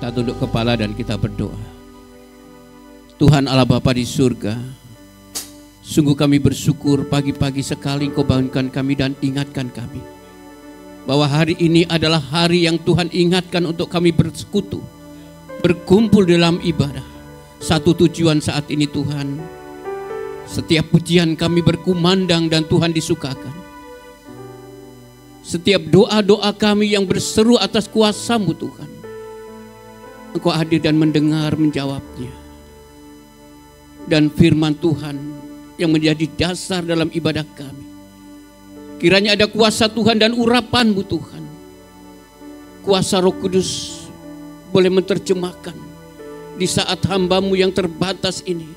Kita tunduk kepala dan kita berdoa. Tuhan Allah Bapa di surga, sungguh kami bersyukur pagi-pagi sekali Engkau bangunkan kami dan ingatkan kami bahwa hari ini adalah hari yang Tuhan ingatkan untuk kami bersekutu, berkumpul dalam ibadah. Satu tujuan saat ini Tuhan, setiap pujian kami berkumandang dan Tuhan disukakan. Setiap doa-doa kami yang berseru atas kuasa-Mu Tuhan, Engkau hadir dan mendengar, menjawabnya. Dan firman Tuhan yang menjadi dasar dalam ibadah kami, kiranya ada kuasa Tuhan dan urapan-Mu Tuhan. Kuasa Roh Kudus boleh menerjemahkan di saat hamba-Mu yang terbatas ini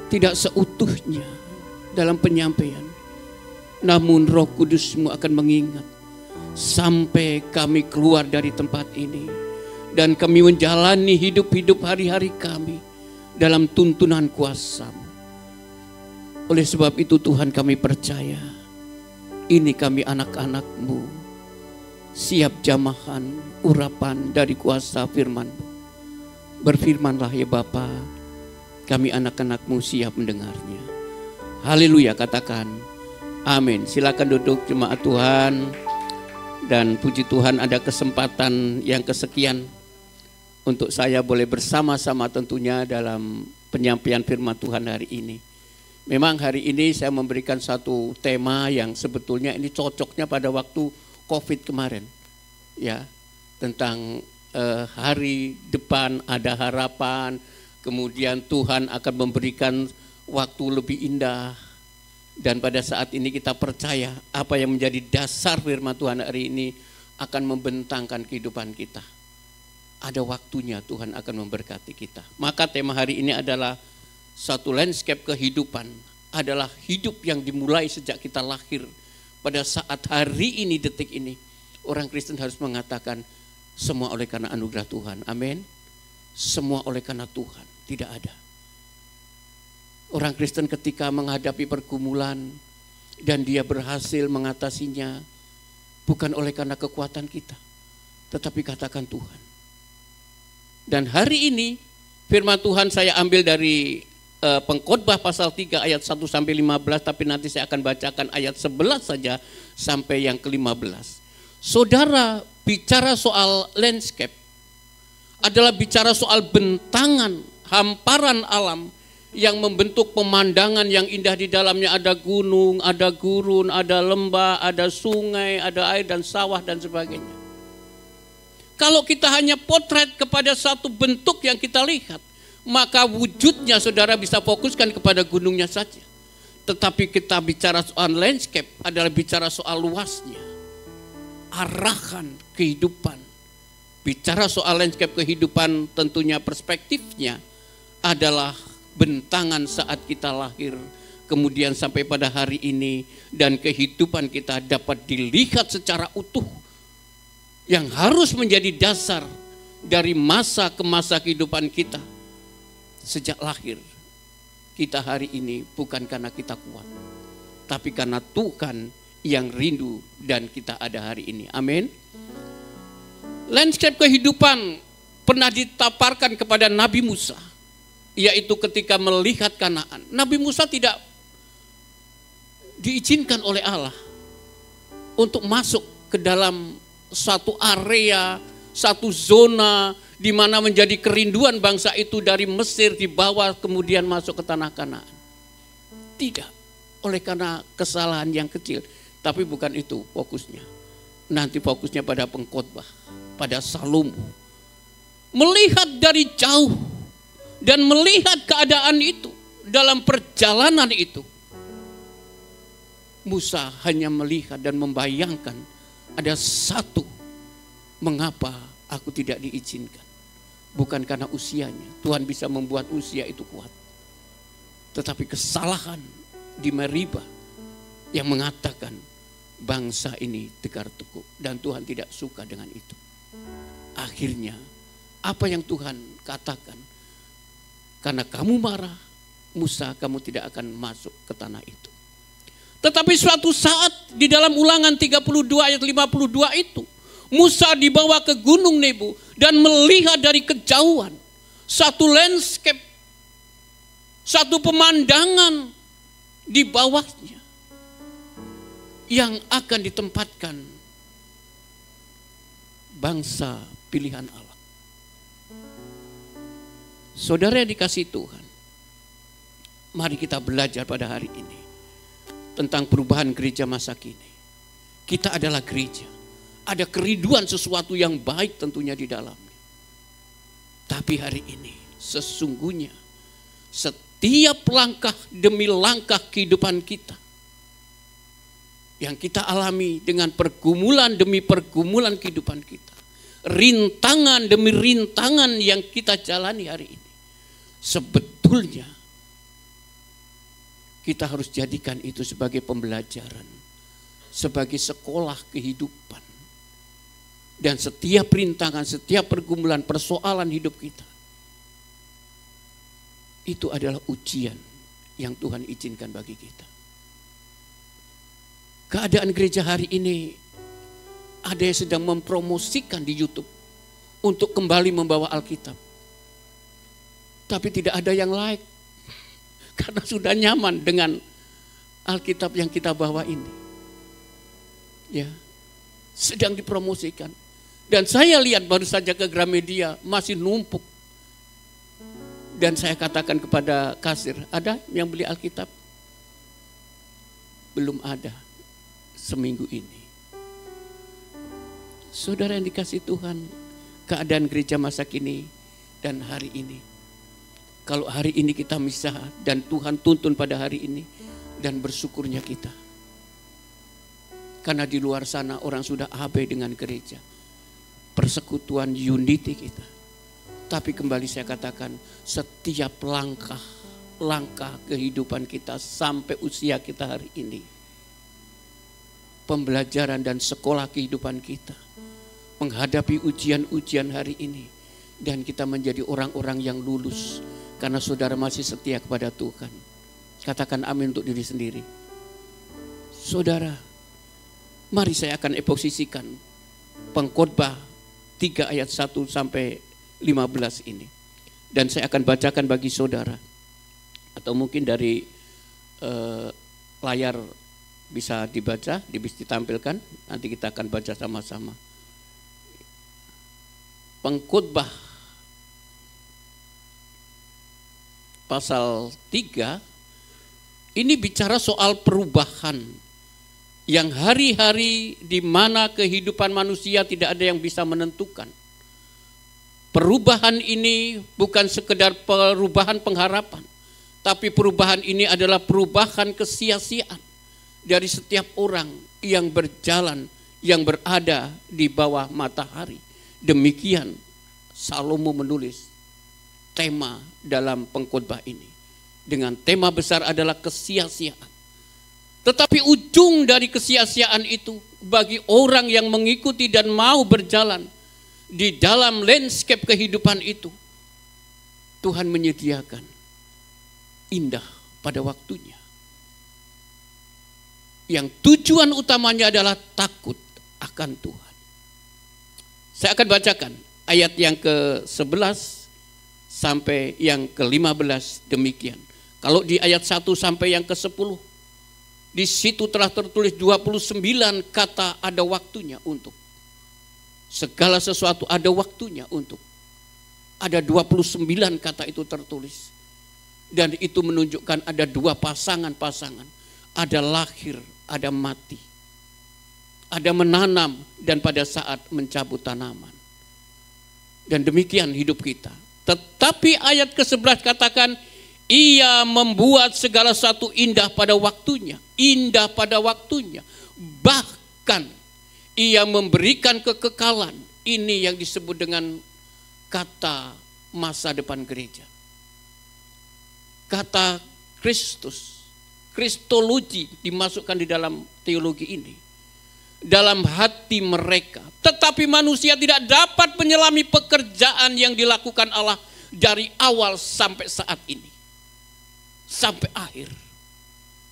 tidak seutuhnya dalam penyampaian, namun Roh Kudus-Mu akan mengingat sampai kami keluar dari tempat ini dan kami menjalani hidup-hidup hari-hari kami dalam tuntunan kuasa-Mu. Oleh sebab itu Tuhan, kami percaya ini kami anak-anak-Mu, siap jamahan urapan dari kuasa firman-Mu. Berfirmanlah ya Bapa, kami anak-anak-Mu siap mendengarnya. Haleluya, katakan amin. Silakan duduk jemaat Tuhan. Dan puji Tuhan ada kesempatan yang kesekian untuk saya boleh bersama-sama tentunya dalam penyampaian firman Tuhan hari ini. Memang hari ini saya memberikan satu tema yang sebetulnya ini cocoknya pada waktu COVID kemarin. Ya, tentang hari depan ada harapan, kemudian Tuhan akan memberikan waktu lebih indah. Dan pada saat ini kita percaya apa yang menjadi dasar firman Tuhan hari ini akan membentangkan kehidupan kita. Ada waktunya Tuhan akan memberkati kita. Maka tema hari ini adalah satu landscape kehidupan, adalah hidup yang dimulai sejak kita lahir. Pada saat hari ini, detik ini, orang Kristen harus mengatakan semua oleh karena anugerah Tuhan. Amin. Semua oleh karena Tuhan, tidak ada. Orang Kristen ketika menghadapi pergumulan dan dia berhasil mengatasinya bukan oleh karena kekuatan kita, tetapi katakan Tuhan. Dan hari ini firman Tuhan saya ambil dari Pengkhotbah pasal 3 ayat 1 sampai 15, tapi nanti saya akan bacakan ayat 11 saja sampai yang ke-15. Saudara, bicara soal landscape adalah bicara soal bentangan, hamparan alam yang membentuk pemandangan yang indah. Di dalamnya ada gunung, ada gurun, ada lembah, ada sungai, ada air dan sawah dan sebagainya. Kalau kita hanya potret kepada satu bentuk yang kita lihat, maka wujudnya saudara bisa fokuskan kepada gunungnya saja. Tetapi kita bicara soal landscape adalah bicara soal luasnya, arahan kehidupan. Bicara soal landscape kehidupan tentunya perspektifnya adalah bentangan saat kita lahir, kemudian sampai pada hari ini, dan kehidupan kita dapat dilihat secara utuh, yang harus menjadi dasar dari masa ke masa kehidupan kita. Sejak lahir, kita hari ini bukan karena kita kuat, tapi karena Tuhan yang rindu dan kita ada hari ini. Amin. Landscape kehidupan pernah ditaparkan kepada Nabi Musa, yaitu ketika melihat Kanaan. Nabi Musa tidak diizinkan oleh Allah untuk masuk ke dalam satu area, satu zona di mana menjadi kerinduan bangsa itu dari Mesir dibawa kemudian masuk ke tanah Kanaan. Tidak, oleh karena kesalahan yang kecil. Tapi bukan itu fokusnya. Nanti fokusnya pada pengkhotbah, pada Salomo. Melihat dari jauh dan melihat keadaan itu, dalam perjalanan itu, Musa hanya melihat dan membayangkan ada satu, mengapa aku tidak diizinkan? Bukan karena usianya, Tuhan bisa membuat usia itu kuat. Tetapi kesalahan di Meriba yang mengatakan bangsa ini tegar tekuk, dan Tuhan tidak suka dengan itu. Akhirnya apa yang Tuhan katakan? Karena kamu marah, Musa, kamu tidak akan masuk ke tanah itu. Tetapi suatu saat di dalam Ulangan 32 ayat 52 itu, Musa dibawa ke Gunung Nebo dan melihat dari kejauhan satu landscape, satu pemandangan di bawahnya yang akan ditempatkan bangsa pilihan Allah. Saudara yang dikasihi Tuhan, mari kita belajar pada hari ini tentang perubahan gereja masa kini. Kita adalah gereja. Ada kerinduan sesuatu yang baik tentunya di dalamnya. Tapi hari ini sesungguhnya setiap langkah demi langkah kehidupan kita yang kita alami dengan pergumulan demi pergumulan kehidupan kita, rintangan demi rintangan yang kita jalani hari ini, sebetulnya kita harus jadikan itu sebagai pembelajaran, sebagai sekolah kehidupan. Dan setiap rintangan, setiap pergumulan, persoalan hidup kita, itu adalah ujian yang Tuhan izinkan bagi kita. Keadaan gereja hari ini, ada yang sedang mempromosikan di YouTube untuk kembali membawa Alkitab. Tapi tidak ada yang like, karena sudah nyaman dengan Alkitab yang kita bawa ini. Ya, sedang dipromosikan. Dan saya lihat baru saja ke Gramedia masih numpuk. Dan saya katakan kepada kasir, ada yang beli Alkitab? Belum ada seminggu ini. Saudara yang dikasihi Tuhan, keadaan gereja masa kini dan hari ini. Kalau hari ini kita misah dan Tuhan tuntun pada hari ini, dan bersyukurnya kita. Karena di luar sana orang sudah abai dengan gereja. Persekutuan unity kita. Tapi kembali saya katakan, setiap langkah kehidupan kita sampai usia kita hari ini, pembelajaran dan sekolah kehidupan kita, menghadapi ujian-ujian hari ini, dan kita menjadi orang-orang yang lulus, karena saudara masih setia kepada Tuhan. Katakan amin untuk diri sendiri. Saudara, mari saya akan posisikan Pengkhotbah 3 ayat 1 sampai 15 ini. Dan saya akan bacakan bagi saudara. Atau mungkin dari layar bisa dibaca, bisa ditampilkan. Nanti kita akan baca sama-sama. Pengkhotbah pasal 3 ini bicara soal perubahan yang hari-hari di mana kehidupan manusia tidak ada yang bisa menentukan. Perubahan ini bukan sekedar perubahan pengharapan, tapi perubahan ini adalah perubahan kesia-siaan dari setiap orang yang berjalan, yang berada di bawah matahari. Demikian Salomo menulis tema dalam pengkhotbah ini. Dengan tema besar adalah kesia-siaan. Tetapi ujung dari kesia-siaan itu bagi orang yang mengikuti dan mau berjalan di dalam landscape kehidupan itu, Tuhan menyediakan indah pada waktunya. Yang tujuan utamanya adalah takut akan Tuhan. Saya akan bacakan ayat yang ke-11 sampai yang ke-15 demikian. Kalau di ayat 1 sampai yang ke-10, di situ telah tertulis 29 kata ada waktunya untuk. Segala sesuatu ada waktunya untuk. Ada 29 kata itu tertulis. Dan itu menunjukkan ada dua pasangan-pasangan. Ada lahir, ada mati. Ada menanam dan pada saat mencabut tanaman. Dan demikian hidup kita. Tetapi ayat ke-11 katakan, Ia membuat segala sesuatu indah pada waktunya. Indah pada waktunya. Bahkan Ia memberikan kekekalan. Ini yang disebut dengan kata masa depan gereja. Kata Kristus, kristologi dimasukkan di dalam teologi ini. Dalam hati mereka. Tetapi manusia tidak dapat menyelami pekerjaan yang dilakukan Allah dari awal sampai saat ini. Sampai akhir.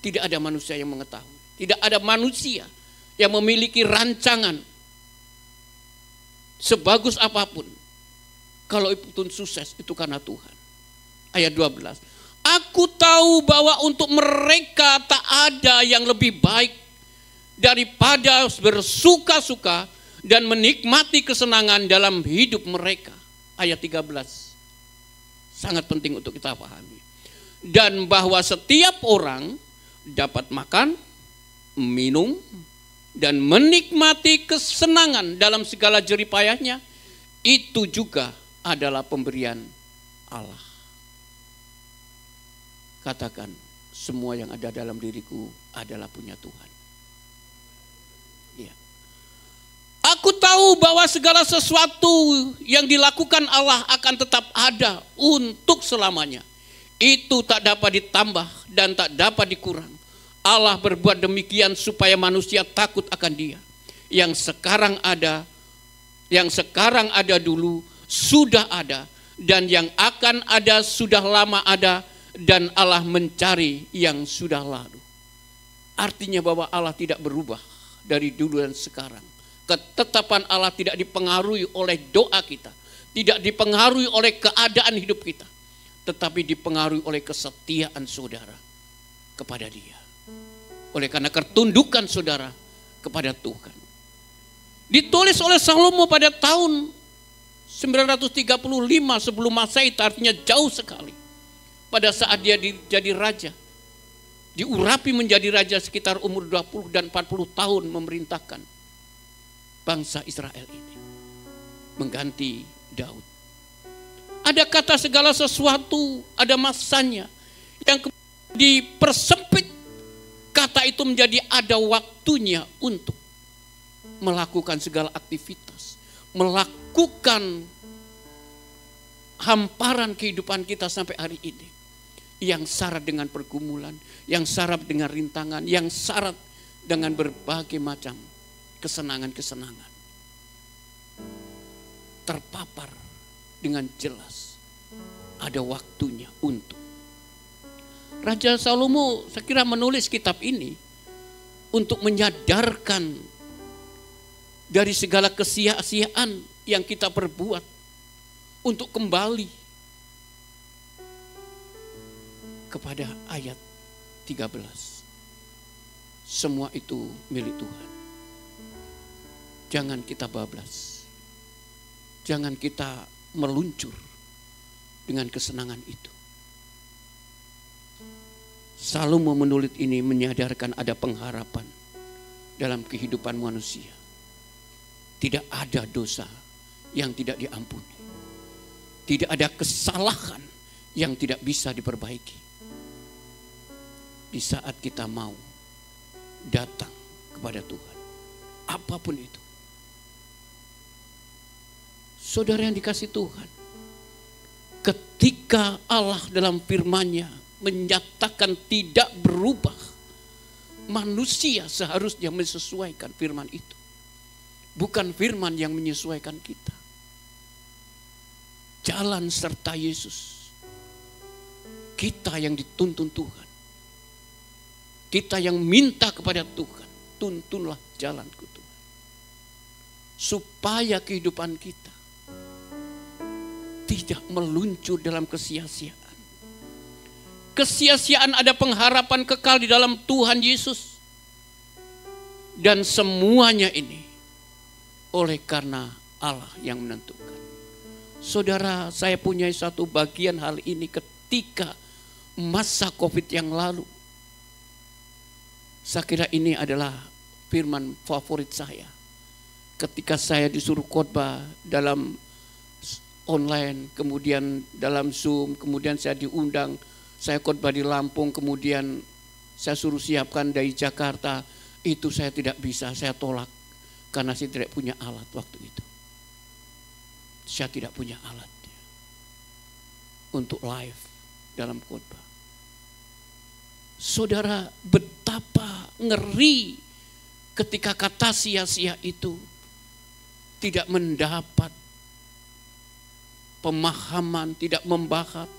Tidak ada manusia yang mengetahui. Tidak ada manusia yang memiliki rancangan sebagus apapun, kalau itu sukses itu karena Tuhan. Ayat 12. Aku tahu bahwa untuk mereka tak ada yang lebih baik daripada bersuka-suka dan menikmati kesenangan dalam hidup mereka. Ayat 13. Sangat penting untuk kita pahami. Dan bahwa setiap orang dapat makan, minum, dan menikmati kesenangan dalam segala jeripayahnya, itu juga adalah pemberian Allah. Katakan, semua yang ada dalam diriku adalah punya Tuhan. Ya. Aku tahu bahwa segala sesuatu yang dilakukan Allah akan tetap ada untuk selamanya. Itu tak dapat ditambah dan tak dapat dikurang. Allah berbuat demikian supaya manusia takut akan Dia. Yang sekarang ada dulu, sudah ada, dan yang akan ada sudah lama ada, dan Allah mencari yang sudah lalu. Artinya bahwa Allah tidak berubah dari dulu dan sekarang. Ketetapan Allah tidak dipengaruhi oleh doa kita, tidak dipengaruhi oleh keadaan hidup kita, tetapi dipengaruhi oleh kesetiaan saudara kepada Dia. Oleh karena ketundukan saudara kepada Tuhan. Ditulis oleh Salomo pada tahun 935 sebelum Masehi, artinya jauh sekali. Pada saat dia jadi raja, diurapi menjadi raja sekitar umur 20 dan 40 tahun memerintahkan bangsa Israel ini. Mengganti Daud. Ada kata segala sesuatu, ada masanya. Yang dipersempit, kata itu menjadi ada waktunya untuk melakukan segala aktivitas. Melakukan hamparan kehidupan kita sampai hari ini. Yang syarat dengan pergumulan, yang syarat dengan rintangan, yang syarat dengan berbagai macam kesenangan-kesenangan. Terpapar dengan jelas. Ada waktunya untuk. Raja Salomo saya kira menulis kitab ini untuk menyadarkan dari segala kesia-siaan yang kita perbuat untuk kembali kepada ayat 13. Semua itu milik Tuhan. Jangan kita bablas. Jangan kita meluncur dengan kesenangan itu. Salomo menulis ini menyadarkan ada pengharapan dalam kehidupan manusia. Tidak ada dosa yang tidak diampuni. Tidak ada kesalahan yang tidak bisa diperbaiki. Di saat kita mau datang kepada Tuhan, apapun itu. Saudara yang dikasih Tuhan, ketika Allah dalam firman-Nya menyatakan tidak berubah, manusia seharusnya menyesuaikan firman itu. Bukan firman yang menyesuaikan kita. Jalan serta Yesus. Kita yang dituntun Tuhan. Kita yang minta kepada Tuhan, tuntunlah jalanku Tuhan. Supaya kehidupan kita tidak meluncur dalam kesia-siaan. Kesia-siaan ada pengharapan kekal di dalam Tuhan Yesus. Dan semuanya ini oleh karena Allah yang menentukan. Saudara, saya punya satu bagian hal ini ketika masa COVID yang lalu. Saya kira ini adalah firman favorit saya. Ketika saya disuruh khotbah dalam online, kemudian dalam Zoom, kemudian saya diundang, saya khotbah di Lampung, kemudian saya suruh siapkan dari Jakarta, itu saya tidak bisa, saya tolak. Karena saya tidak punya alat waktu itu. Saya tidak punya alat untuk live dalam khotbah. Saudara, betapa ngeri ketika kata sia-sia itu tidak mendapat pemahaman, tidak membahat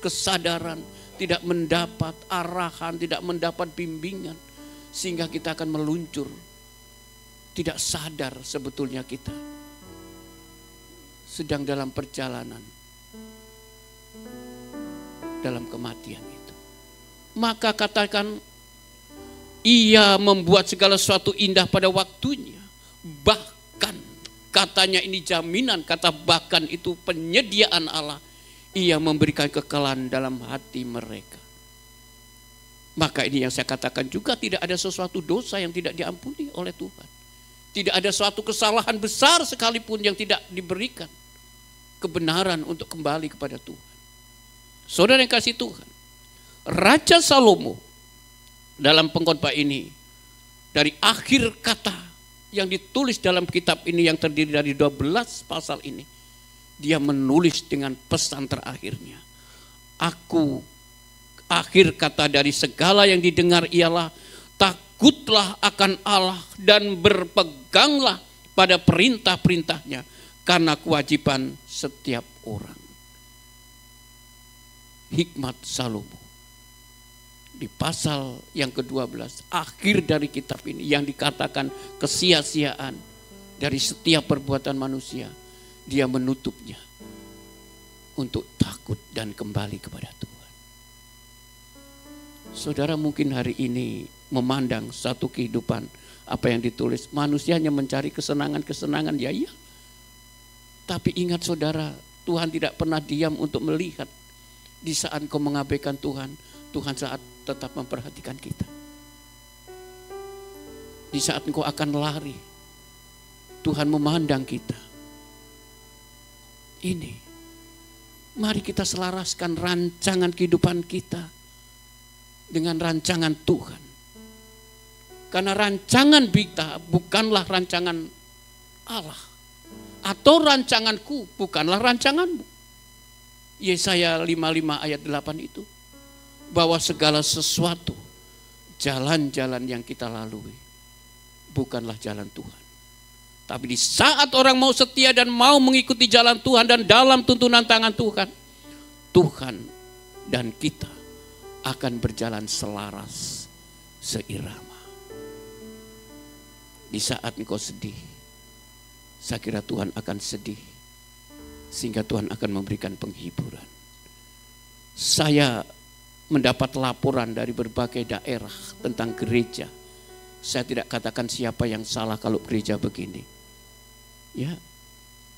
kesadaran, tidak mendapat arahan, tidak mendapat bimbingan, sehingga kita akan meluncur. Tidak sadar sebetulnya kita sedang dalam perjalanan dalam kematian itu. Maka katakan, ia membuat segala sesuatu indah pada waktunya. Bahkan, katanya ini jaminan, kata bahkan itu penyediaan Allah. Ia memberikan kekekalan dalam hati mereka. Maka ini yang saya katakan juga, tidak ada sesuatu dosa yang tidak diampuni oleh Tuhan. Tidak ada suatu kesalahan besar sekalipun yang tidak diberikan kebenaran untuk kembali kepada Tuhan. Saudara yang kasih Tuhan, Raja Salomo dalam pengkhotbah ini, dari akhir kata yang ditulis dalam kitab ini yang terdiri dari 12 pasal ini, dia menulis dengan pesan terakhirnya. Akhir kata dari segala yang didengar ialah, takutlah akan Allah dan berpeganglah pada perintah-perintahnya, karena kewajiban setiap orang. Hikmat Salomo. Di pasal yang ke-12, akhir dari kitab ini yang dikatakan kesia-siaan dari setiap perbuatan manusia, dia menutupnya untuk takut dan kembali kepada Tuhan. Saudara mungkin hari ini memandang satu kehidupan, apa yang ditulis, manusia hanya mencari kesenangan-kesenangan, ya iya. Tapi ingat saudara, Tuhan tidak pernah diam untuk melihat. Di saat kau mengabaikan Tuhan, Tuhan saat tetap memperhatikan kita. Di saat engkau akan lari, Tuhan memandang kita. Ini, mari kita selaraskan rancangan kehidupan kita dengan rancangan Tuhan. Karena rancangan kita bukanlah rancangan Allah. Atau rancanganku bukanlah rancanganmu. Yesaya 55 ayat 8 itu. Bahwa segala sesuatu, jalan-jalan yang kita lalui bukanlah jalan Tuhan. Tapi di saat orang mau setia dan mau mengikuti jalan Tuhan dan dalam tuntunan tangan Tuhan, Tuhan dan kita akan berjalan selaras, seirama. Di saat engkau sedih, saya kira Tuhan akan sedih, sehingga Tuhan akan memberikan penghiburan. Saya mendapat laporan dari berbagai daerah tentang gereja. Saya tidak katakan siapa yang salah kalau gereja begini. Ya,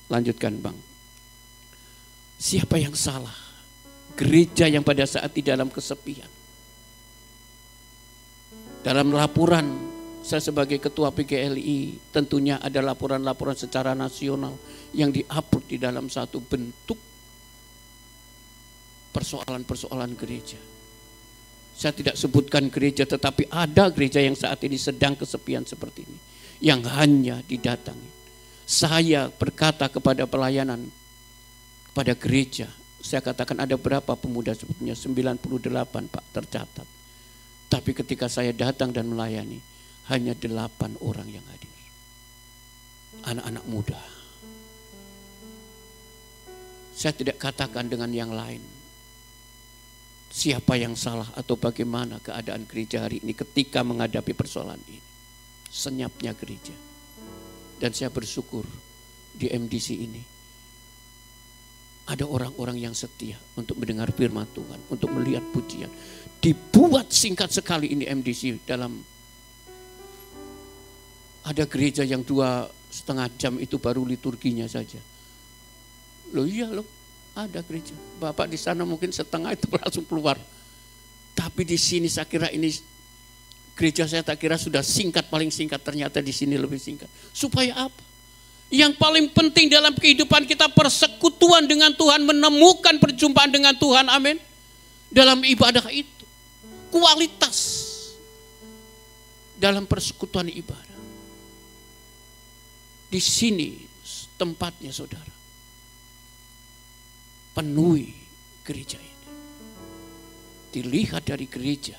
lanjutkan Bang. Siapa yang salah? Gereja yang pada saat di dalam kesepian. Dalam laporan, saya sebagai ketua PGLI, tentunya ada laporan-laporan secara nasional yang diupload di dalam satu bentuk persoalan-persoalan gereja. Saya tidak sebutkan gereja, tetapi ada gereja yang saat ini sedang kesepian seperti ini, yang hanya didatangi. Saya berkata kepada pelayanan, kepada gereja, saya katakan ada berapa pemuda sebetulnya? 98 Pak tercatat. Tapi ketika saya datang dan melayani, hanya 8 orang yang hadir. Anak-anak muda. Saya tidak katakan dengan yang lain siapa yang salah atau bagaimana keadaan gereja hari ini ketika menghadapi persoalan ini. Senyapnya gereja. Dan saya bersyukur di MDC ini ada orang-orang yang setia untuk mendengar firman Tuhan, untuk melihat pujian. Dibuat singkat sekali ini MDC dalam, ada gereja yang 2,5 jam itu baru liturginya saja. Loh iya loh, ada gereja. Bapak di sana mungkin setengah itu langsung keluar. Tapi di sini saya kira ini gereja saya tak kira sudah singkat, paling singkat, ternyata di sini lebih singkat. Supaya apa? Yang paling penting dalam kehidupan kita persekutuan dengan Tuhan, menemukan perjumpaan dengan Tuhan, amin. Dalam ibadah itu, kualitas dalam persekutuan ibadah. Di sini tempatnya saudara. Penuhi gereja ini. Dilihat dari gereja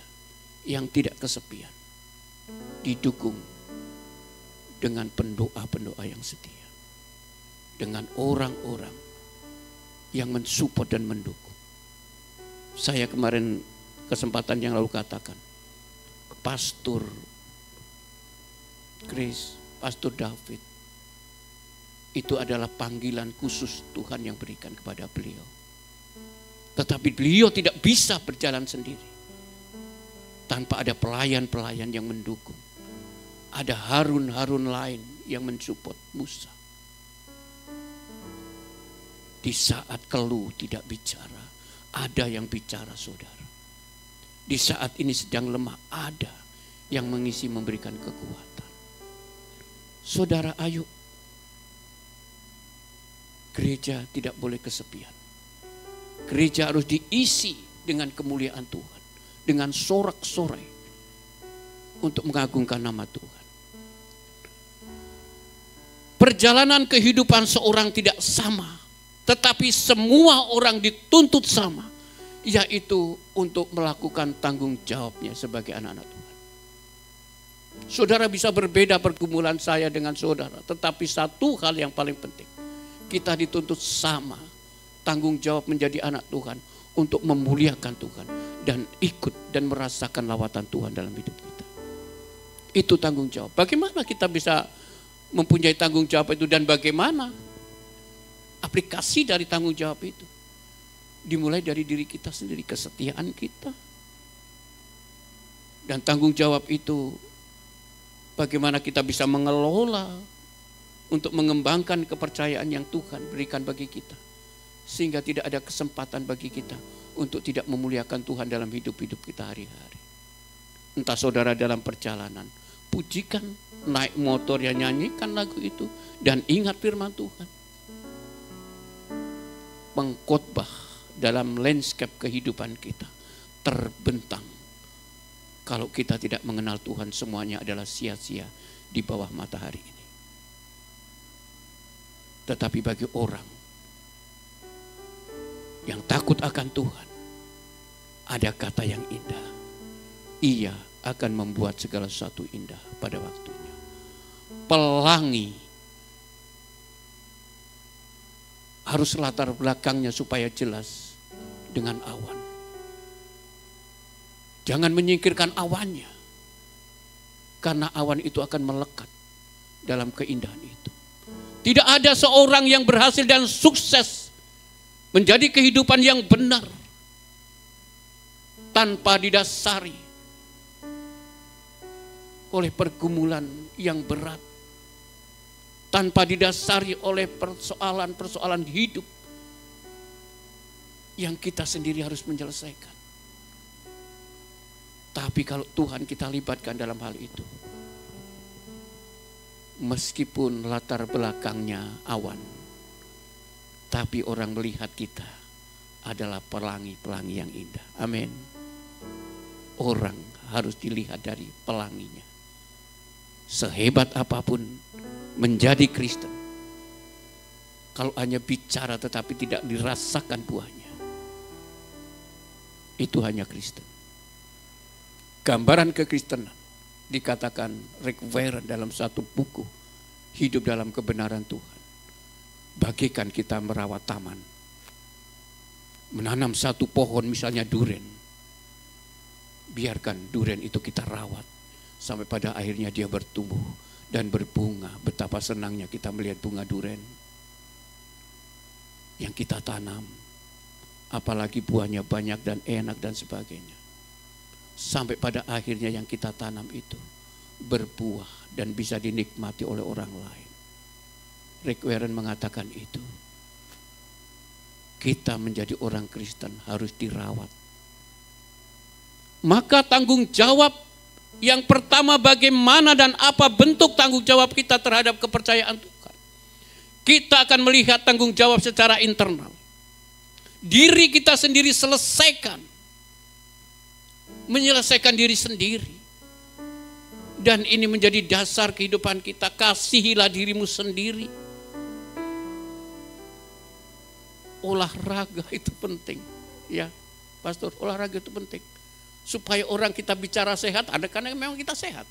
yang tidak kesepian. Didukung dengan pendoa-pendoa yang setia. Dengan orang-orang yang mensupport dan mendukung. Saya kemarin kesempatan yang lalu katakan, Pastor Grace, Pastor David, itu adalah panggilan khusus Tuhan yang berikan kepada beliau. Tetapi beliau tidak bisa berjalan sendiri tanpa ada pelayan-pelayan yang mendukung. Ada Harun-Harun lain yang mensupport Musa. Di saat keluh tidak bicara, ada yang bicara, saudara. Di saat ini sedang lemah, ada yang mengisi, memberikan kekuatan. Saudara, ayo. Gereja tidak boleh kesepian. Gereja harus diisi dengan kemuliaan Tuhan, dengan sorak-sorai untuk mengagungkan nama Tuhan. Perjalanan kehidupan seorang tidak sama, tetapi semua orang dituntut sama, yaitu untuk melakukan tanggung jawabnya sebagai anak-anak Tuhan. Saudara bisa berbeda pergumulan saya dengan saudara, tetapi satu hal yang paling penting, kita dituntut sama, tanggung jawab menjadi anak Tuhan untuk memuliakan Tuhan dan ikut dan merasakan lawatan Tuhan dalam hidup kita. Itu tanggung jawab. Bagaimana kita bisa mempunyai tanggung jawab itu dan bagaimana aplikasi dari tanggung jawab itu? Dimulai dari diri kita sendiri, kesetiaan kita. Dan tanggung jawab itu bagaimana kita bisa mengelola untuk mengembangkan kepercayaan yang Tuhan berikan bagi kita. Sehingga tidak ada kesempatan bagi kita untuk tidak memuliakan Tuhan dalam hidup-hidup kita hari-hari. Entah saudara dalam perjalanan, pujikan, naik motor ya nyanyikan lagu itu. Dan ingat firman Tuhan. Pengkhotbah dalam landscape kehidupan kita terbentang. Kalau kita tidak mengenal Tuhan, semuanya adalah sia-sia di bawah matahari ini. Tetapi bagi orang yang takut akan Tuhan, ada kata yang indah. Ia akan membuat segala sesuatu indah pada waktunya. Pelangi harus latar belakangnya supaya jelas dengan awan. Jangan menyingkirkan awannya. Karena awan itu akan melekat dalam keindahan itu. Tidak ada seorang yang berhasil dan sukses menjadi kehidupan yang benar tanpa didasari oleh pergumulan yang berat, tanpa didasari oleh persoalan-persoalan hidup yang kita sendiri harus menyelesaikan. Tapi kalau Tuhan kita libatkan dalam hal itu, meskipun latar belakangnya awan, tapi orang melihat kita adalah pelangi-pelangi yang indah. Amin. Orang harus dilihat dari pelanginya. Sehebat apapun menjadi Kristen, kalau hanya bicara tetapi tidak dirasakan buahnya, itu hanya Kristen. Gambaran kekristenan dikatakan Rick Warren dalam satu buku, Hidup dalam Kebenaran Tuhan. Bagaikan kita merawat taman, menanam satu pohon misalnya duren. Biarkan duren itu kita rawat sampai pada akhirnya dia bertumbuh dan berbunga. Betapa senangnya kita melihat bunga duren yang kita tanam. Apalagi buahnya banyak dan enak dan sebagainya. Sampai pada akhirnya yang kita tanam itu berbuah dan bisa dinikmati oleh orang lain. Rick Warren mengatakan itu. Kita menjadi orang Kristen harus dirawat. Maka tanggung jawab yang pertama, bagaimana dan apa bentuk tanggung jawab kita terhadap kepercayaan Tuhan. Kita akan melihat tanggung jawab secara internal. Diri kita sendiri selesaikan. Menyelesaikan diri sendiri. Dan ini menjadi dasar kehidupan kita. Kasihilah dirimu sendiri. Olahraga itu penting. Ya, Pastor, olahraga itu penting. Supaya orang kita bicara sehat, ada karena memang kita sehat.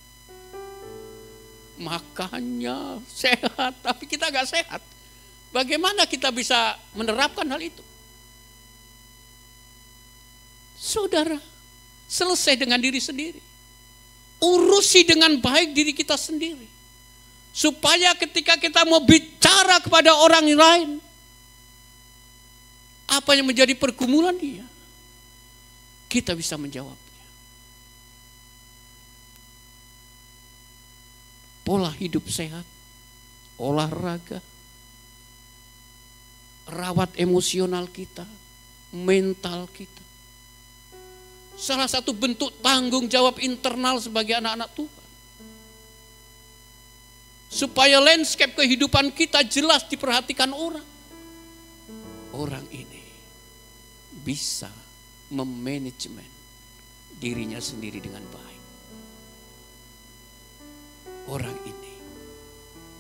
Makannya sehat, tapi kita gak sehat. Bagaimana kita bisa menerapkan hal itu? Saudara, selesai dengan diri sendiri. Urusi dengan baik diri kita sendiri. Supaya ketika kita mau bicara kepada orang lain, apa yang menjadi pergumulan dia, kita bisa menjawabnya. Pola hidup sehat, olahraga, rawat emosional kita, mental kita. Salah satu bentuk tanggung jawab internal sebagai anak-anak Tuhan. Supaya landscape kehidupan kita jelas diperhatikan orang. Orang ini bisa memanajemen dirinya sendiri dengan baik. Orang ini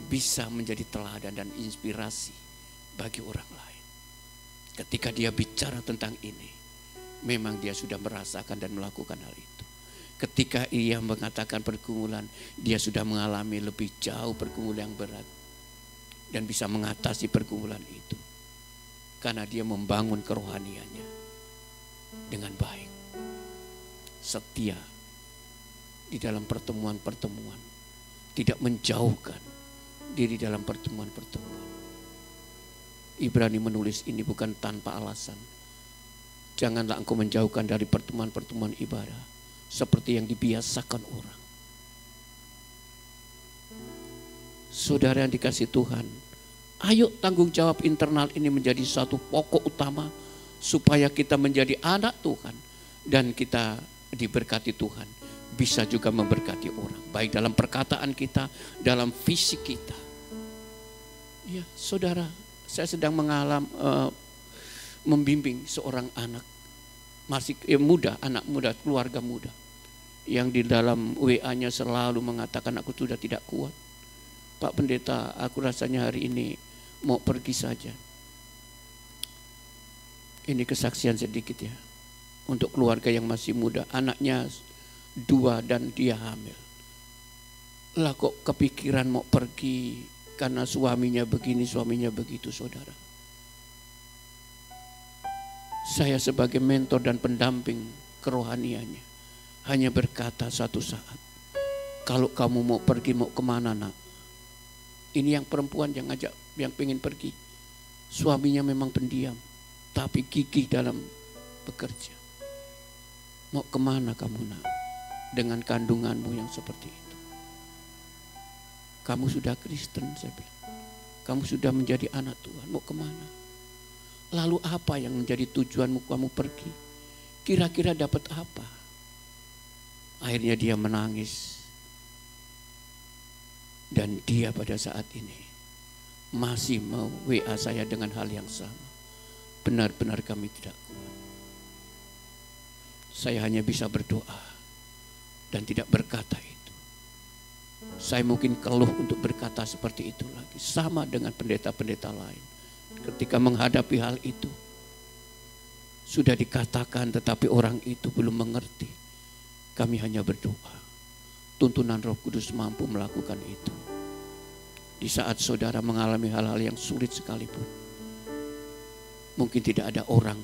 bisa menjadi teladan dan inspirasi bagi orang lain. Ketika dia bicara tentang ini, memang dia sudah merasakan dan melakukan hal itu. Ketika ia mengatakan pergumulan, dia sudah mengalami lebih jauh pergumulan yang berat. Dan bisa mengatasi pergumulan itu. Karena dia membangun kerohaniannya dengan baik. Setia di dalam pertemuan-pertemuan. Tidak menjauhkan diri dalam pertemuan-pertemuan. Ibrani menulis ini bukan tanpa alasan. Janganlah engkau menjauhkan dari pertemuan-pertemuan ibadah seperti yang dibiasakan orang. Saudara yang dikasihi Tuhan, ayo tanggung jawab internal ini menjadi satu pokok utama supaya kita menjadi anak Tuhan dan kita diberkati Tuhan, bisa juga memberkati orang, baik dalam perkataan kita, dalam fisik kita. Ya, saudara, saya sedang membimbing seorang anak masih muda, anak muda, keluarga muda, yang di dalam WA-nya selalu mengatakan, aku sudah tidak kuat. Pak Pendeta, aku rasanya hari ini mau pergi saja. Ini kesaksian sedikit ya, untuk keluarga yang masih muda, anaknya 2 dan dia hamil. Lah kok kepikiran mau pergi karena suaminya begini, suaminya begitu, saudara. Saya sebagai mentor dan pendamping kerohaniannya hanya berkata satu saat, kalau kamu mau pergi mau kemana nak? Ini yang perempuan yang ngajak, yang pengen pergi. Suaminya memang pendiam, tapi gigih dalam bekerja. Mau kemana kamu nak? Dengan kandunganmu yang seperti itu. Kamu sudah Kristen, saya bilang. Kamu sudah menjadi anak Tuhan, mau kemana? Lalu apa yang menjadi tujuanmu kamu pergi? Kira-kira dapat apa? Akhirnya dia menangis. Dan dia pada saat ini masih mau WA saya dengan hal yang sama. Benar-benar kami tidak kuat. Saya hanya bisa berdoa dan tidak berkata itu. Saya mungkin keluh untuk berkata seperti itu lagi. Sama dengan pendeta-pendeta lain. Ketika menghadapi hal itu, sudah dikatakan tetapi orang itu belum mengerti. Kami hanya berdoa. Tuntunan Roh Kudus mampu melakukan itu. Di saat saudara mengalami hal-hal yang sulit sekalipun, mungkin tidak ada orang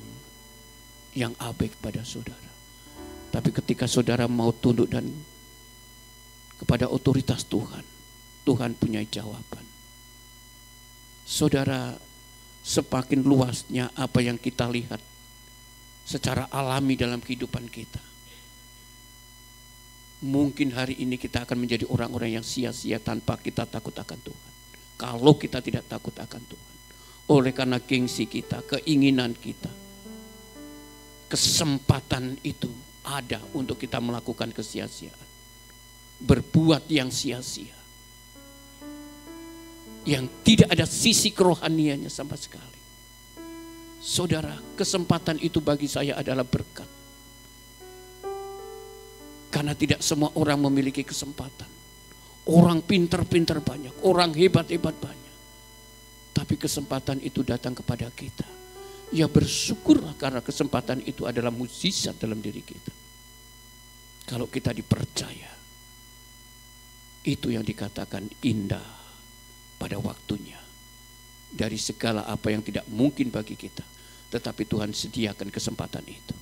yang abai kepada saudara. Tapi ketika saudara mau tunduk dan kepada otoritas Tuhan, Tuhan punya jawaban. Saudara, semakin luasnya apa yang kita lihat secara alami dalam kehidupan kita. Mungkin hari ini kita akan menjadi orang-orang yang sia-sia tanpa kita takut akan Tuhan. Kalau kita tidak takut akan Tuhan. Oleh karena gengsi kita, keinginan kita, kesempatan itu ada untuk kita melakukan kesia-siaan. Berbuat yang sia-sia. Yang tidak ada sisi kerohaniannya sama sekali. Saudara, kesempatan itu bagi saya adalah berkat. Karena tidak semua orang memiliki kesempatan. Orang pintar-pintar banyak, orang hebat-hebat banyak. Tapi kesempatan itu datang kepada kita. Ya bersyukurlah karena kesempatan itu adalah mukjizat dalam diri kita. Kalau kita dipercaya, itu yang dikatakan indah pada waktunya. Dari segala apa yang tidak mungkin bagi kita, tetapi Tuhan sediakan kesempatan itu.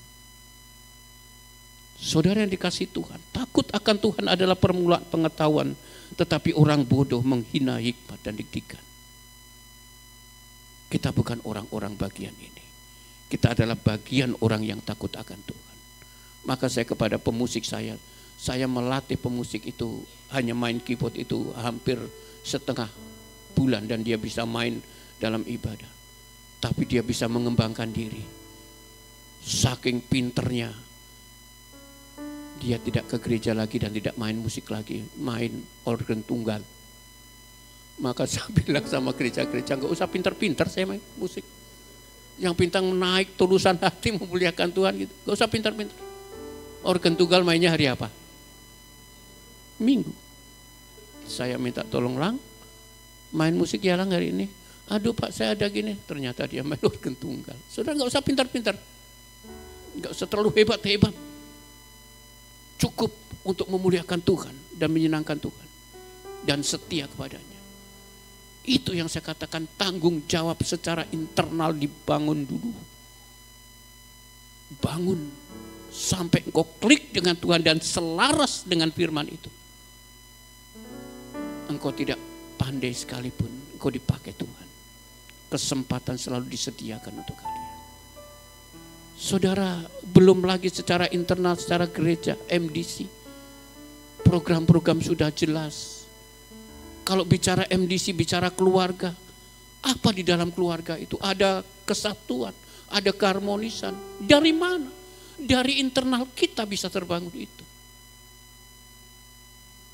Saudara yang dikasihi Tuhan, takut akan Tuhan adalah permulaan pengetahuan Tetapi orang bodoh menghina hikmat dan didikan. Kita bukan orang-orang bagian ini. Kita adalah bagian orang yang takut akan Tuhan. Maka saya kepada pemusik saya melatih pemusik itu hanya main keyboard itu hampir setengah bulan dan dia bisa main dalam ibadah. Tapi dia bisa mengembangkan diri. Saking pinternya, dia tidak ke gereja lagi dan tidak main musik lagi, main organ tunggal. Maka saya bilang sama gereja-gereja, gak usah pinter-pinter saya main musik. Yang pintar menaik tulusan hati memuliakan Tuhan gitu. Gak usah pinter-pinter. Organ tunggal mainnya hari apa? Minggu. Saya minta tolong Lang, main musik ya Lang hari ini. Aduh Pak saya ada gini. Ternyata dia main organ tunggal. Saudara gak usah pinter-pinter. Gak usah terlalu hebat-hebat. Cukup untuk memuliakan Tuhan dan menyenangkan Tuhan. Dan setia kepadanya. Itu yang saya katakan tanggung jawab secara internal dibangun dulu. Bangun sampai engkau klik dengan Tuhan dan selaras dengan firman itu. Engkau tidak pandai sekalipun, engkau dipakai Tuhan. Kesempatan selalu disediakan untuk kalian. Saudara, belum lagi secara internal, secara gereja, MDC. Program-program sudah jelas. Kalau bicara MDC, bicara keluarga. Apa di dalam keluarga itu? Ada kesatuan, ada keharmonisan. Dari mana? Dari internal kita bisa terbangun itu.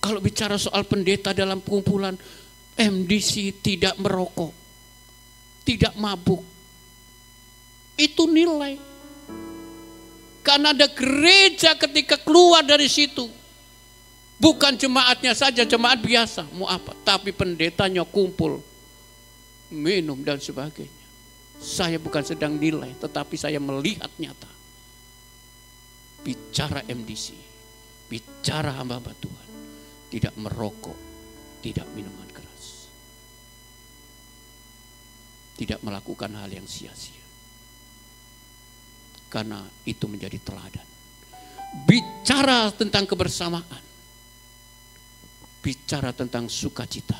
Kalau bicara soal pendeta dalam kumpulan, MDC tidak merokok, tidak mabuk. Itu nilai. Karena ada gereja ketika keluar dari situ. Bukan jemaatnya saja, jemaat biasa, mau apa. Tapi pendetanya kumpul, minum dan sebagainya. Saya bukan sedang nilai, tetapi saya melihat nyata. Bicara MDC, bicara hamba-hamba Tuhan. Tidak merokok, tidak minuman keras. Tidak melakukan hal yang sia-sia. Karena itu menjadi teladan. Bicara tentang kebersamaan. Bicara tentang sukacita.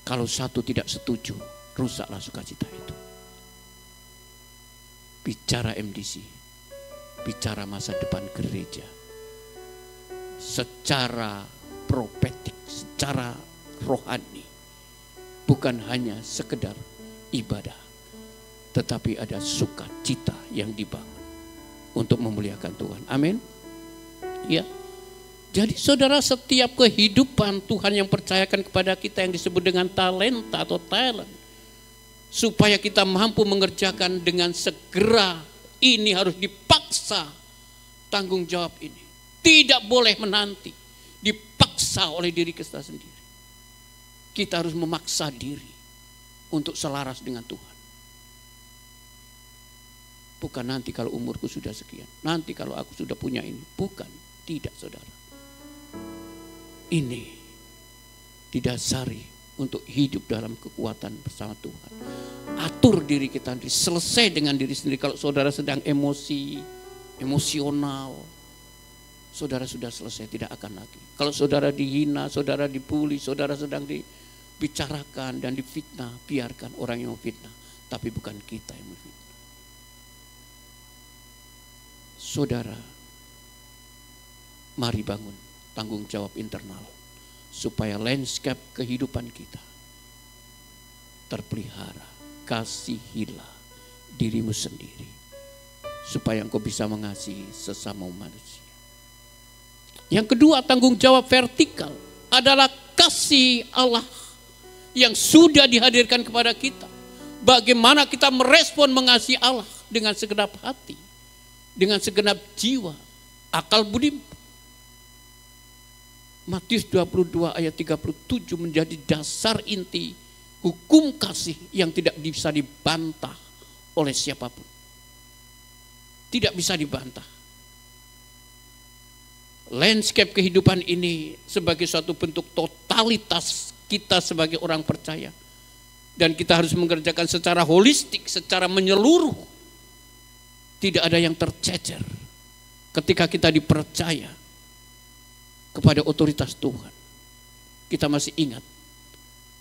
Kalau satu tidak setuju, rusaklah sukacita itu. Bicara MDC, bicara masa depan gereja. Secara profetik, secara rohani. Bukan hanya sekedar ibadah. Tetapi ada sukacita yang dibangun. Untuk memuliakan Tuhan. Amin. Ya. Jadi saudara, setiap kehidupan Tuhan yang percayakan kepada kita yang disebut dengan talenta atau talent. Supaya kita mampu mengerjakan dengan segera, ini harus dipaksa tanggung jawab ini. Tidak boleh menanti, dipaksa oleh diri kita sendiri. Kita harus memaksa diri untuk selaras dengan Tuhan. Bukan nanti kalau umurku sudah sekian, nanti kalau aku sudah punya ini. Bukan, tidak saudara. Ini didasari untuk hidup dalam kekuatan bersama Tuhan. Atur diri kita, selesai dengan diri sendiri. Kalau saudara sedang emosional, saudara sudah selesai, tidak akan lagi. Kalau saudara dihina, saudara dibully, saudara sedang dibicarakan dan difitnah, biarkan orang yang memfitnah. Tapi bukan kita yang memfitnah. Saudara, mari bangun tanggung jawab internal supaya landscape kehidupan kita terpelihara. Kasihilah dirimu sendiri supaya engkau bisa mengasihi sesama manusia. Yang kedua, tanggung jawab vertikal adalah kasih Allah yang sudah dihadirkan kepada kita. Bagaimana kita merespon mengasihi Allah dengan segenap hati, dengan segenap jiwa, akal budi. Matius 22 ayat 37 menjadi dasar inti hukum kasih yang tidak bisa dibantah oleh siapapun. Tidak bisa dibantah. Landscape kehidupan ini sebagai suatu bentuk totalitas kita sebagai orang percaya. Dan kita harus mengerjakan secara holistik, secara menyeluruh. Tidak ada yang tercecer ketika kita dipercaya kepada otoritas Tuhan. Kita masih ingat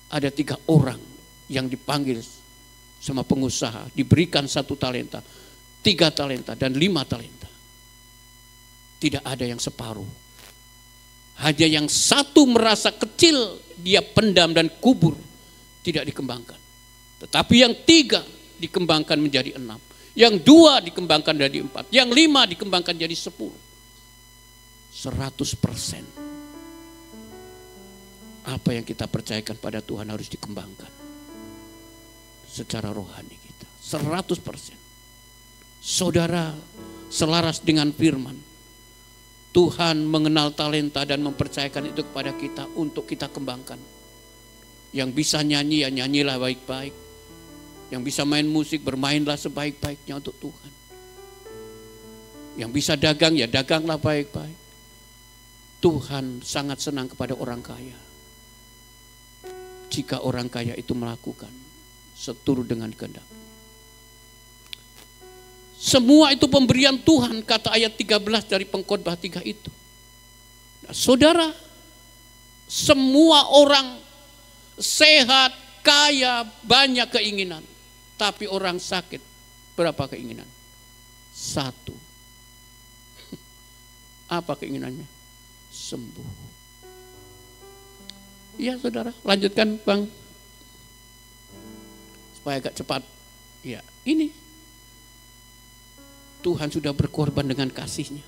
ada 3 orang yang dipanggil sama pengusaha, diberikan 1 talenta, 3 talenta, dan 5 talenta. Tidak ada yang separuh. Hanya yang 1 merasa kecil, dia pendam dan kubur, tidak dikembangkan. Tetapi yang 3 dikembangkan menjadi 6. Yang 2 dikembangkan jadi 4. Yang 5 dikembangkan jadi 10. 100%. Apa yang kita percayakan pada Tuhan harus dikembangkan. Secara rohani kita. 100%. Saudara, selaras dengan firman, Tuhan mengenal talenta dan mempercayakan itu kepada kita untuk kita kembangkan. Yang bisa nyanyi, ya nyanyilah baik-baik. Yang bisa main musik, bermainlah sebaik-baiknya untuk Tuhan. Yang bisa dagang, ya daganglah baik-baik. Tuhan sangat senang kepada orang kaya. Jika orang kaya itu melakukan seturut dengan kehendak. Semua itu pemberian Tuhan, kata ayat 13 dari Pengkhotbah 3 itu. Nah, saudara, semua orang sehat, kaya, banyak keinginan. Tapi orang sakit, berapa keinginan? 1. Apa keinginannya? Sembuh. Iya saudara, lanjutkan Bang. Supaya agak cepat. Ya, ini. Tuhan sudah berkorban dengan kasih-Nya.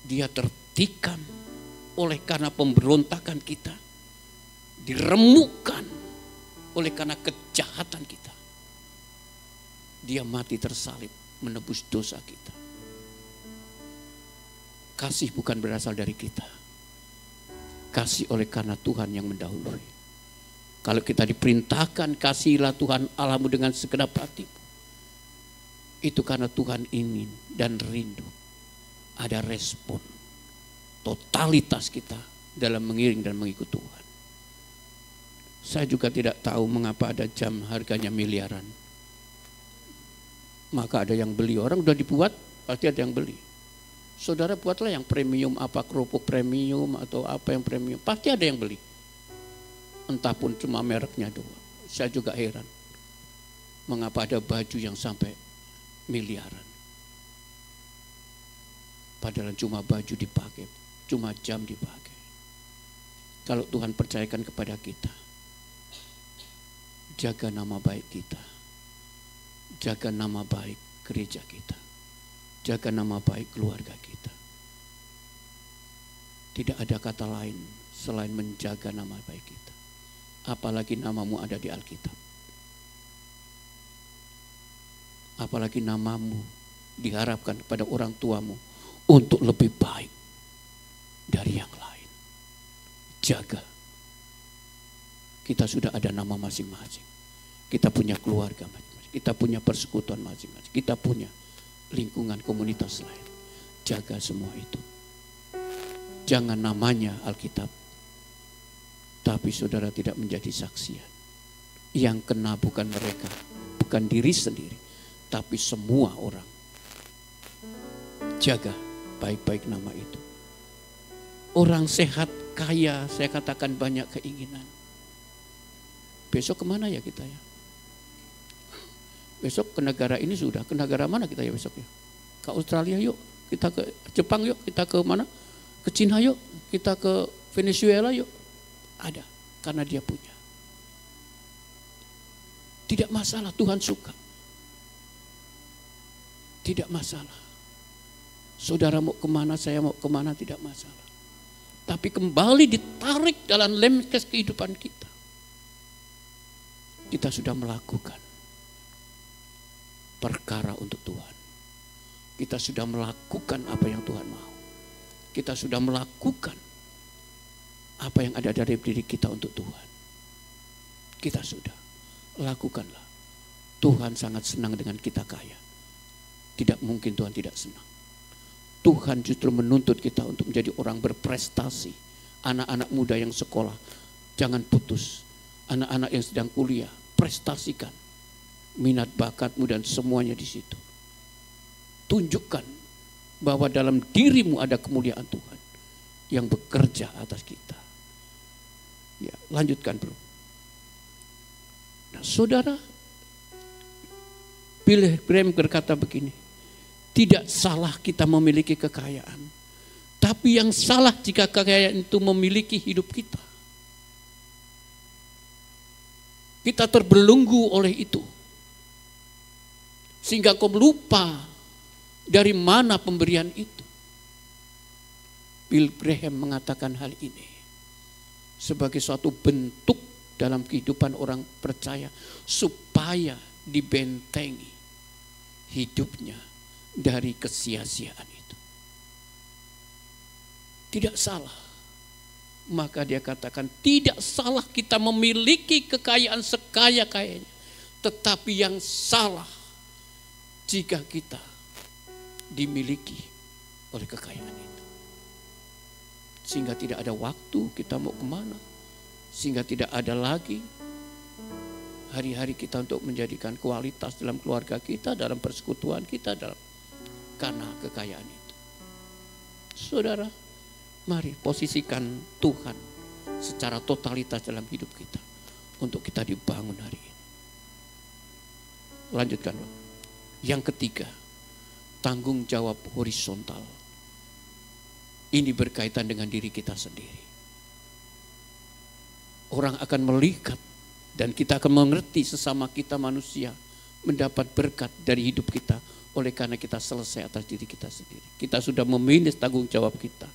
Dia tertikam oleh karena pemberontakan kita. Diremukkan oleh karena kejahatan kita. Dia mati tersalib menebus dosa kita. Kasih bukan berasal dari kita. Kasih oleh karena Tuhan yang mendahului. Kalau kita diperintahkan kasihilah Tuhan Allahmu dengan segenap hatimu. Itu karena Tuhan ingin dan rindu. Ada respon. Totalitas kita dalam mengiring dan mengikut Tuhan. Saya juga tidak tahu mengapa ada jam harganya miliaran. Maka ada yang beli. Orang udah dibuat, pasti ada yang beli. Saudara buatlah yang premium, apa kerupuk premium atau apa yang premium. Pasti ada yang beli. Entah pun cuma mereknya doang. Saya juga heran. Mengapa ada baju yang sampai miliaran. Padahal cuma baju dipakai, cuma jam dipakai. Kalau Tuhan percayakan kepada kita, jaga nama baik kita, jaga nama baik gereja kita, jaga nama baik keluarga kita. Tidak ada kata lain selain menjaga nama baik kita. Apalagi namamu ada di Alkitab. Apalagi namamu diharapkan kepada orang tuamu untuk lebih baik dari yang lain. Jaga. Kita sudah ada nama masing-masing. Kita punya keluarga masing-masing. Kita punya persekutuan masing-masing. Kita punya lingkungan komunitas lain. Jaga semua itu. Jangan namanya Alkitab. Tapi saudara tidak menjadi saksian. Yang kena bukan mereka. Bukan diri sendiri. Tapi semua orang. Jaga baik-baik nama itu. Orang sehat, kaya, saya katakan banyak keinginan. Besok kemana ya kita ya? Besok ke negara ini sudah. Ke negara mana kita ya besok ya? Ke Australia yuk. Kita ke Jepang yuk. Kita ke mana? Ke Cina yuk. Kita ke Venezuela yuk. Ada. Karena dia punya. Tidak masalah, Tuhan suka. Tidak masalah. Saudara mau kemana, saya mau kemana, tidak masalah. Tapi kembali ditarik dalam lemkes kehidupan kita. Kita sudah melakukan perkara untuk Tuhan. Kita sudah melakukan apa yang Tuhan mau. Kita sudah melakukan apa yang ada dari diri kita untuk Tuhan. Kita sudah. Lakukanlah. Tuhan sangat senang dengan kita kaya. Tidak mungkin Tuhan tidak senang. Tuhan justru menuntut kita untuk menjadi orang berprestasi. Anak-anak muda yang sekolah, jangan putus. Anak-anak yang sedang kuliah, prestasikan. Minat bakatmu dan semuanya di situ. Tunjukkan bahwa dalam dirimu ada kemuliaan Tuhan yang bekerja atas kita. Lanjutkan bro. Nah, saudara, Billy Graham berkata begini, tidak salah kita memiliki kekayaan, tapi yang salah jika kekayaan itu memiliki hidup kita. Kita terbelenggu oleh itu, sehingga kau lupa dari mana pemberian itu. Bill Graham mengatakan hal ini sebagai suatu bentuk dalam kehidupan orang percaya supaya dibentengi hidupnya dari kesia-siaan itu. Tidak salah. Maka dia katakan tidak salah kita memiliki kekayaan sekaya-kayanya. Tetapi yang salah jika kita dimiliki oleh kekayaan itu. Sehingga tidak ada waktu kita mau kemana. Sehingga tidak ada lagi hari-hari kita untuk menjadikan kualitas dalam keluarga kita, dalam persekutuan kita, karena kekayaan itu. Saudara, mari posisikan Tuhan secara totalitas dalam hidup kita untuk kita dibangun hari ini. Lanjutkan. Yang ketiga, tanggung jawab horizontal. Ini berkaitan dengan diri kita sendiri. Orang akan melihat dan kita akan mengerti sesama kita manusia mendapat berkat dari hidup kita oleh karena kita selesai atas diri kita sendiri. Kita sudah meminus tanggung jawab kita.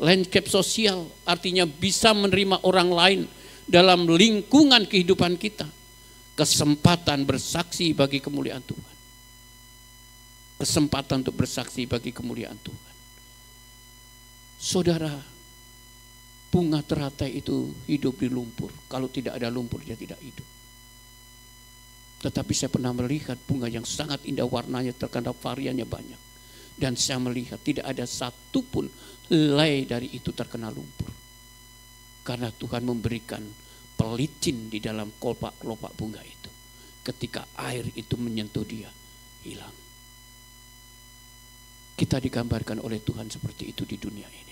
Landscape sosial artinya bisa menerima orang lain dalam lingkungan kehidupan kita. Kesempatan bersaksi bagi kemuliaan Tuhan. Kesempatan untuk bersaksi bagi kemuliaan Tuhan. Saudara, bunga teratai itu hidup di lumpur. Kalau tidak ada lumpur dia tidak hidup. Tetapi saya pernah melihat bunga yang sangat indah warnanya, terkadang variannya banyak. Dan saya melihat tidak ada satupun helai dari itu terkena lumpur. Karena Tuhan memberikan pelicin di dalam kelopak-kelopak bunga itu. Ketika air itu menyentuh dia, hilang. Kita digambarkan oleh Tuhan seperti itu di dunia ini.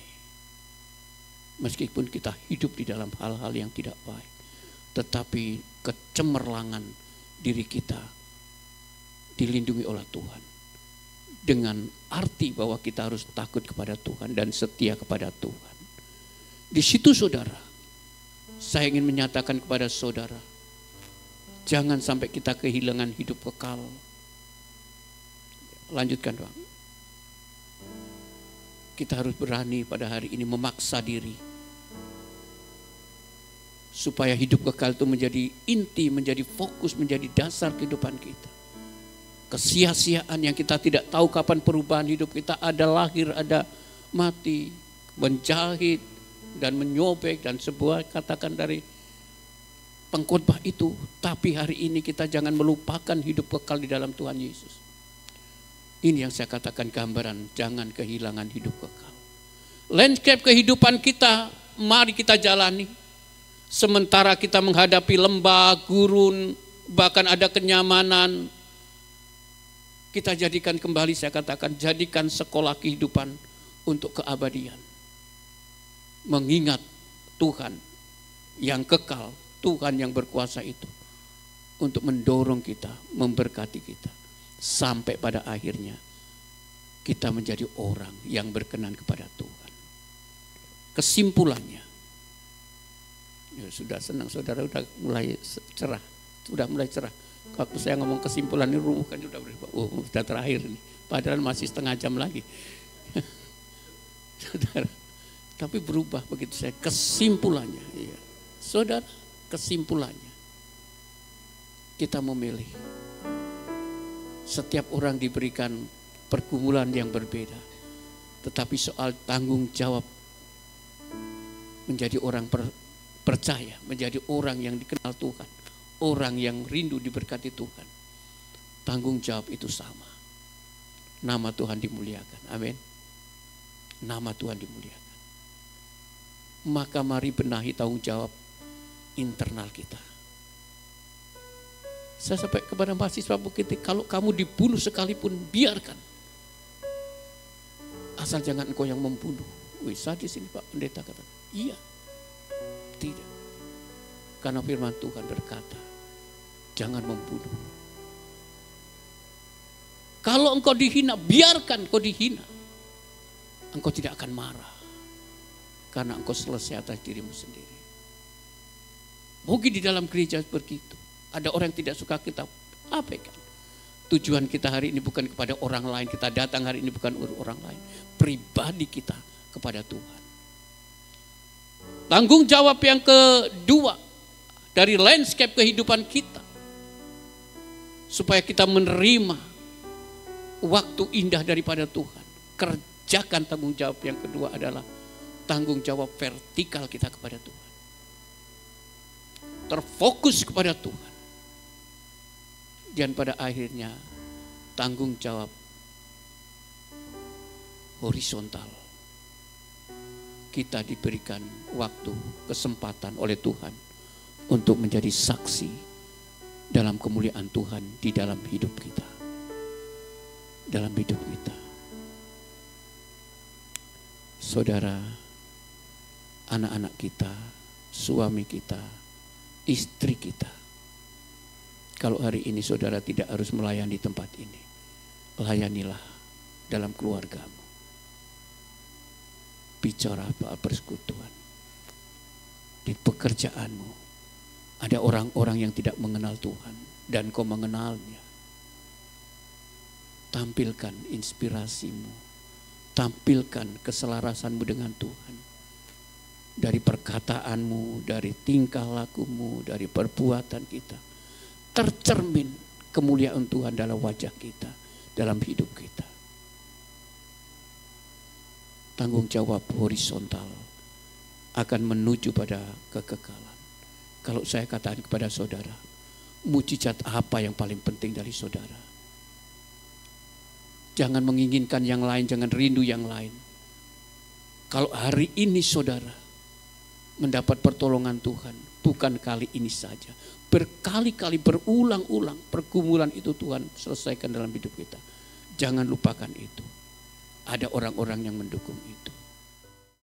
Meskipun kita hidup di dalam hal-hal yang tidak baik, tetapi kecemerlangan diri kita dilindungi oleh Tuhan. Dengan arti bahwa kita harus takut kepada Tuhan dan setia kepada Tuhan. Di situ saudara, saya ingin menyatakan kepada saudara, jangan sampai kita kehilangan hidup kekal. Lanjutkan Bang. Kita harus berani pada hari ini memaksa diri supaya hidup kekal itu menjadi inti, menjadi fokus, menjadi dasar kehidupan kita. Kesia-siaan yang kita tidak tahu kapan perubahan hidup kita, ada lahir, ada mati, menjahit dan menyobek dan sebuah katakan dari pengkhotbah itu. Tapi hari ini kita jangan melupakan hidup kekal di dalam Tuhan Yesus. Ini yang saya katakan gambaran, jangan kehilangan hidup kekal. Landscape kehidupan kita, mari kita jalani. Sementara kita menghadapi lembah, gurun, bahkan ada kenyamanan. Kita jadikan kembali, saya katakan, jadikan sekolah kehidupan untuk keabadian. Mengingat Tuhan yang kekal, Tuhan yang berkuasa itu. Untuk mendorong kita, memberkati kita. Sampai pada akhirnya kita menjadi orang yang berkenan kepada Tuhan. Kesimpulannya, ya sudah senang saudara, sudah mulai cerah, Kalau saya ngomong kesimpulan ini rumus kan sudah terakhir ini. Padahal masih setengah jam lagi. Saudara, tapi berubah begitu saya kesimpulannya. Ya. Saudara, kesimpulannya kita memilih. Setiap orang diberikan pergumulan yang berbeda. Tetapi soal tanggung jawab menjadi orang percaya, menjadi orang yang dikenal Tuhan, orang yang rindu diberkati Tuhan. Tanggung jawab itu sama. Nama Tuhan dimuliakan. Amin. Nama Tuhan dimuliakan. Maka mari benahi tanggung jawab internal kita. Saya sampai kepada mahasiswa begitu, kalau kamu dibunuh sekalipun biarkan. Asal jangan engkau yang membunuh. Wih, sadis ini Pak Pendeta kata. Iya. Tidak. Karena firman Tuhan berkata, jangan membunuh. Kalau engkau dihina, biarkan engkau dihina. Engkau tidak akan marah. Karena engkau selesai atas dirimu sendiri. Mungkin di dalam gereja begitu. Ada orang yang tidak suka kita abaikan. Tujuan kita hari ini bukan kepada orang lain. Kita datang hari ini bukan untuk orang lain. Pribadi kita kepada Tuhan. Tanggung jawab yang kedua dari landscape kehidupan kita. Supaya kita menerima waktu indah daripada Tuhan. Kerjakan tanggung jawab yang kedua adalah tanggung jawab vertikal kita kepada Tuhan. Terfokus kepada Tuhan. Dan pada akhirnya tanggung jawab horizontal. Kita diberikan waktu, kesempatan oleh Tuhan untuk menjadi saksi dalam kemuliaan Tuhan di dalam hidup kita. Dalam hidup kita. Saudara, anak-anak kita, suami kita, istri kita. Kalau hari ini saudara tidak harus melayani tempat ini, layanilah dalam keluargamu. Bicara soal persekutuan. Di pekerjaanmu, ada orang-orang yang tidak mengenal Tuhan dan kau mengenalnya. Tampilkan inspirasimu, tampilkan keselarasanmu dengan Tuhan. Dari perkataanmu, dari tingkah lakumu, dari perbuatan kita. Tercermin kemuliaan Tuhan dalam wajah kita, dalam hidup kita. Tanggung jawab horizontal akan menuju pada kekekalan. Kalau saya katakan kepada saudara, mujizat apa yang paling penting dari saudara? Jangan menginginkan yang lain, jangan rindu yang lain. Kalau hari ini saudara mendapat pertolongan Tuhan, bukan kali ini saja. Berkali-kali, berulang-ulang pergumulan itu Tuhan selesaikan dalam hidup kita. Jangan lupakan itu. Ada orang-orang yang mendukung itu.